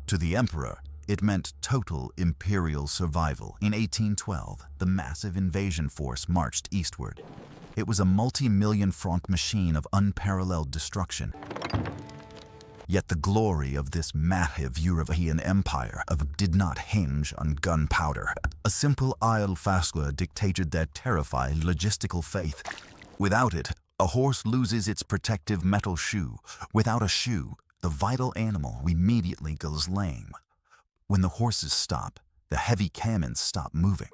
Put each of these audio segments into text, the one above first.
To the emperor, it meant total imperial survival. In 1812, the massive invasion force marched eastward. It was a multi-million franc machine of unparalleled destruction. Yet the glory of this massive European empire did not hinge on gunpowder. A simple idle fascia dictated their terrifying logistical faith. Without it, a horse loses its protective metal shoe. Without a shoe, the vital animal immediately goes lame. When the horses stop, the heavy cannons stop moving.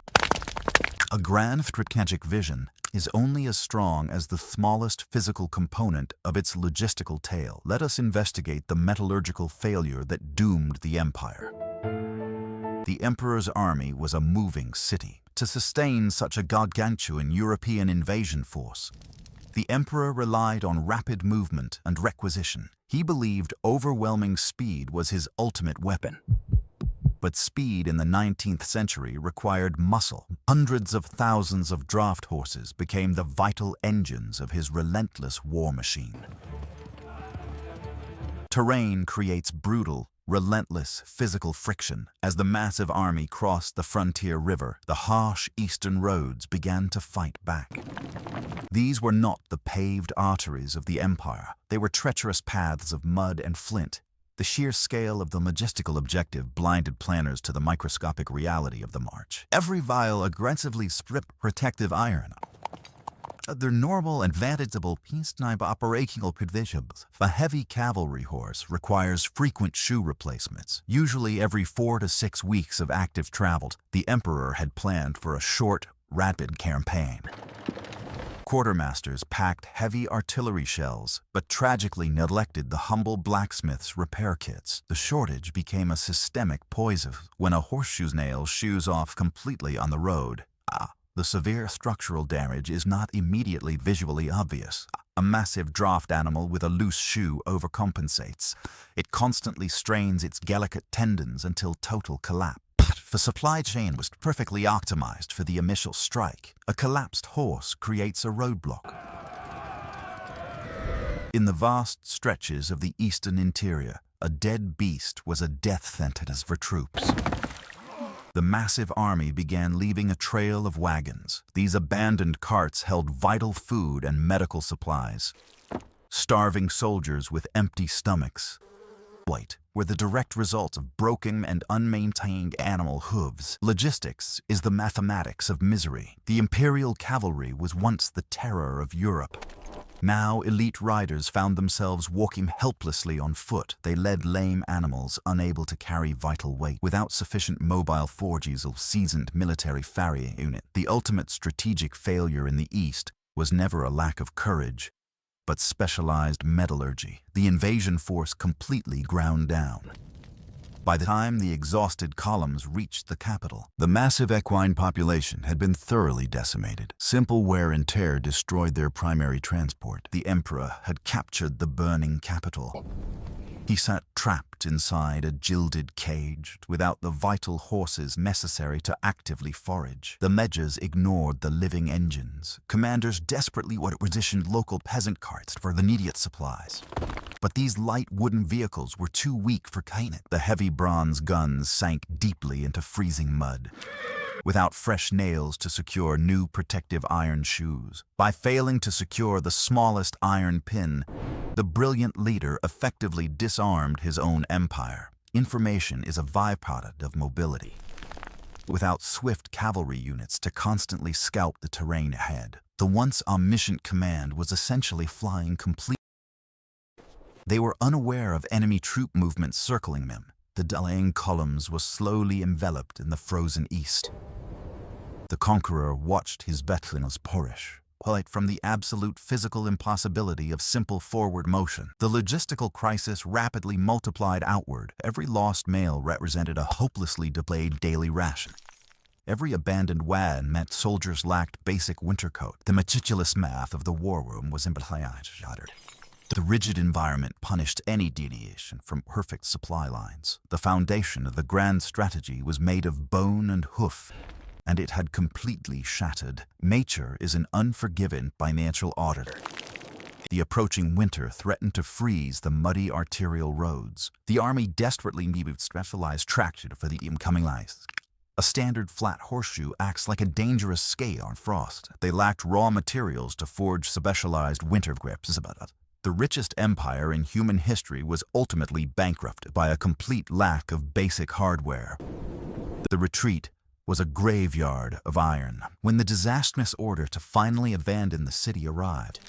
A grand strategic vision is only as strong as the smallest physical component of its logistical tale. Let us investigate the metallurgical failure that doomed the empire. The emperor's army was a moving city. To sustain such a gargantuan European invasion force, the emperor relied on rapid movement and requisition. He believed overwhelming speed was his ultimate weapon. But speed in the 19th century required muscle. Hundreds of thousands of draft horses became the vital engines of his relentless war machine. Terrain creates brutal, relentless physical friction. As the massive army crossed the frontier river, the harsh eastern roads began to fight back. These were not the paved arteries of the empire. They were treacherous paths of mud and flint. The sheer scale of the logistical objective blinded planners to the microscopic reality of the march. Every vial aggressively stripped protective iron. Their normal and vantageable peacetime operational provisions. A heavy cavalry horse requires frequent shoe replacements, usually every 4 to 6 weeks of active travel. The emperor had planned for a short, rapid campaign. Quartermasters packed heavy artillery shells, but tragically neglected the humble blacksmith's repair kits. The shortage became a systemic poison. When a horseshoe nail shoes off completely on the road, the severe structural damage is not immediately visually obvious. A massive draft animal with a loose shoe overcompensates. It constantly strains its delicate tendons until total collapse. The supply chain was perfectly optimized for the initial strike. A collapsed horse creates a roadblock. In the vast stretches of the eastern interior, a dead beast was a death sentence for troops. The massive army began leaving a trail of wagons. These abandoned carts held vital food and medical supplies. Starving soldiers with empty stomachs were the direct result of broken and unmaintained animal hooves. Logistics is the mathematics of misery. The imperial cavalry was once the terror of Europe. Now elite riders found themselves walking helplessly on foot. They led lame animals unable to carry vital weight. Without sufficient mobile forges or seasoned military farrier unit, the ultimate strategic failure in the East was never a lack of courage, but specialized metallurgy. The invasion force completely ground down. By the time the exhausted columns reached the capital, the massive equine population had been thoroughly decimated. Simple wear and tear destroyed their primary transport. The emperor had captured the burning capital. He sat trapped inside a gilded cage without the vital horses necessary to actively forage. The majors ignored the living engines. Commanders desperately requisitioned local peasant carts for the immediate supplies. But these light wooden vehicles were too weak for Canaan. The heavy bronze guns sank deeply into freezing mud, without fresh nails to secure new protective iron shoes. By failing to secure the smallest iron pin, the brilliant leader effectively disarmed his own empire. Information is a byproduct of mobility. Without swift cavalry units to constantly scout the terrain ahead, the once omniscient command was essentially flying completely. They were unaware of enemy troop movements circling them. The delaying columns were slowly enveloped in the frozen east. The conqueror watched his veterans perish, from the absolute physical impossibility of simple forward motion. The logistical crisis rapidly multiplied outward. Every lost mail represented a hopelessly delayed daily ration. Every abandoned wagon meant soldiers lacked basic winter coat. The meticulous math of the war room was shattered. The rigid environment punished any deviation from perfect supply lines. The foundation of the grand strategy was made of bone and hoof, and it had completely shattered. Nature is an unforgiving financial auditor. The approaching winter threatened to freeze the muddy arterial roads. The army desperately needed specialized traction for the incoming ice. A standard flat horseshoe acts like a dangerous skate on frost. They lacked raw materials to forge specialized winter grips. The richest empire in human history was ultimately bankrupted by a complete lack of basic hardware. The retreat was a graveyard of iron. When the disastrous order to finally abandon the city arrived,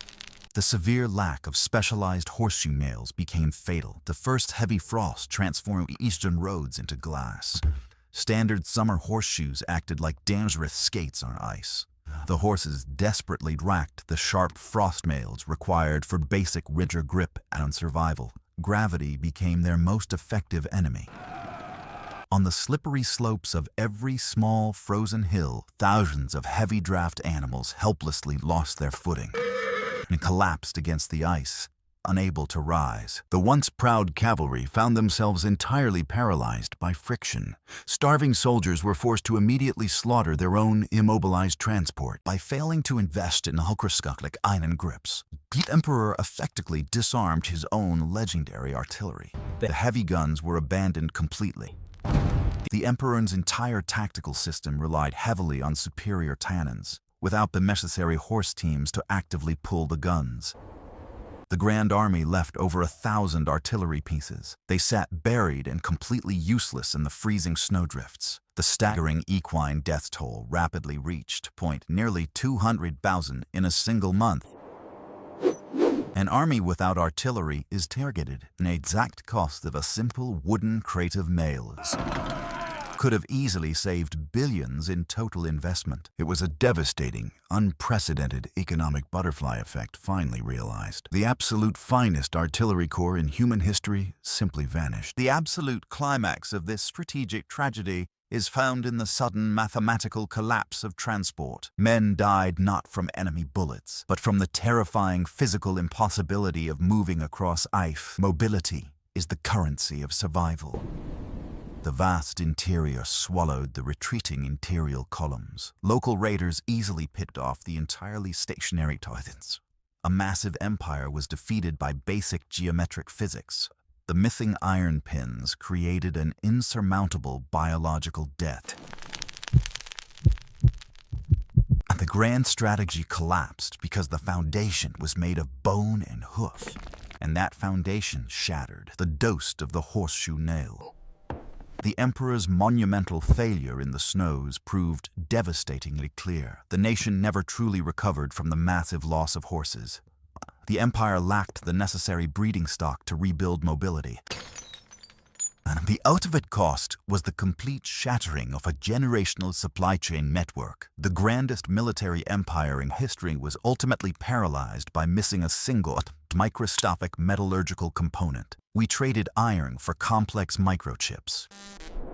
the severe lack of specialized horseshoe nails became fatal. The first heavy frost transformed the eastern roads into glass. Standard summer horseshoes acted like dangerous skates on ice. The horses desperately lacked the sharp frost nails required for basic winter grip and survival. Gravity became their most effective enemy. On the slippery slopes of every small frozen hill, thousands of heavy draft animals helplessly lost their footing and collapsed against the ice, unable to rise. The once proud cavalry found themselves entirely paralyzed by friction. Starving soldiers were forced to immediately slaughter their own immobilized transport. By failing to invest in microscopic iron grips, the emperor effectively disarmed his own legendary artillery. The heavy guns were abandoned completely. The emperor's entire tactical system relied heavily on superior cannons, without the necessary horse teams to actively pull the guns. The Grand Army left over 1,000 artillery pieces. They sat buried and completely useless in the freezing snowdrifts. The staggering equine death toll rapidly reached nearly 200,000 in a single month. An army without artillery is targeted an exact cost of a simple wooden crate of nails. Could have easily saved billions in total investment. It was a devastating, unprecedented economic butterfly effect finally realized. The absolute finest artillery corps in human history simply vanished. The absolute climax of this strategic tragedy is found in the sudden mathematical collapse of transport. Men died not from enemy bullets, but from the terrifying physical impossibility of moving across ice. Mobility is the currency of survival. The vast interior swallowed the retreating interior columns. Local raiders easily picked off the entirely stationary titans. A massive empire was defeated by basic geometric physics. The missing iron pins created an insurmountable biological debt. And the grand strategy collapsed because the foundation was made of bone and hoof. And that foundation shattered, the dose of the horseshoe nail. The emperor's monumental failure in the snows proved devastatingly clear. The nation never truly recovered from the massive loss of horses. The empire lacked the necessary breeding stock to rebuild mobility. And the ultimate cost was the complete shattering of a generational supply chain network. The grandest military empire in history was ultimately paralyzed by missing a single microscopic metallurgical component. We traded iron for complex microchips.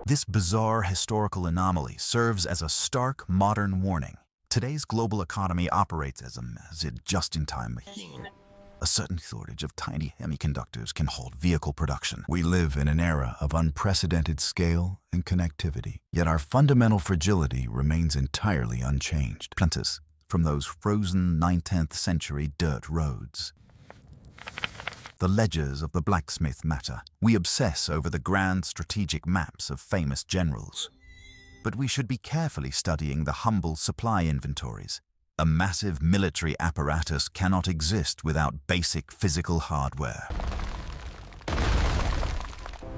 This bizarre historical anomaly serves as a stark modern warning. Today's global economy operates as a just-in-time machine. A certain shortage of tiny semiconductors can halt vehicle production. We live in an era of unprecedented scale and connectivity, yet our fundamental fragility remains entirely unchanged. From those frozen 19th century dirt roads. The ledgers of the blacksmith matter. We obsess over the grand strategic maps of famous generals. But we should be carefully studying the humble supply inventories. A massive military apparatus cannot exist without basic physical hardware.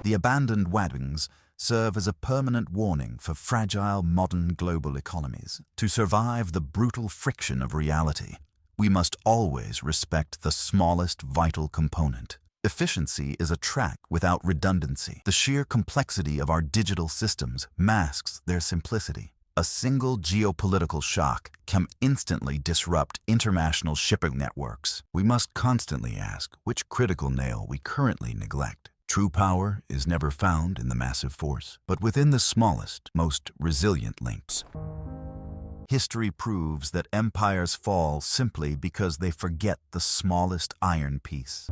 The abandoned wagons serve as a permanent warning for fragile modern global economies. To survive the brutal friction of reality, we must always respect the smallest vital component. Efficiency is a track without redundancy. The sheer complexity of our digital systems masks their simplicity. A single geopolitical shock can instantly disrupt international shipping networks. We must constantly ask which critical nail we currently neglect. True power is never found in the massive force, but within the smallest, most resilient links. History proves that empires fall simply because they forget the smallest iron piece.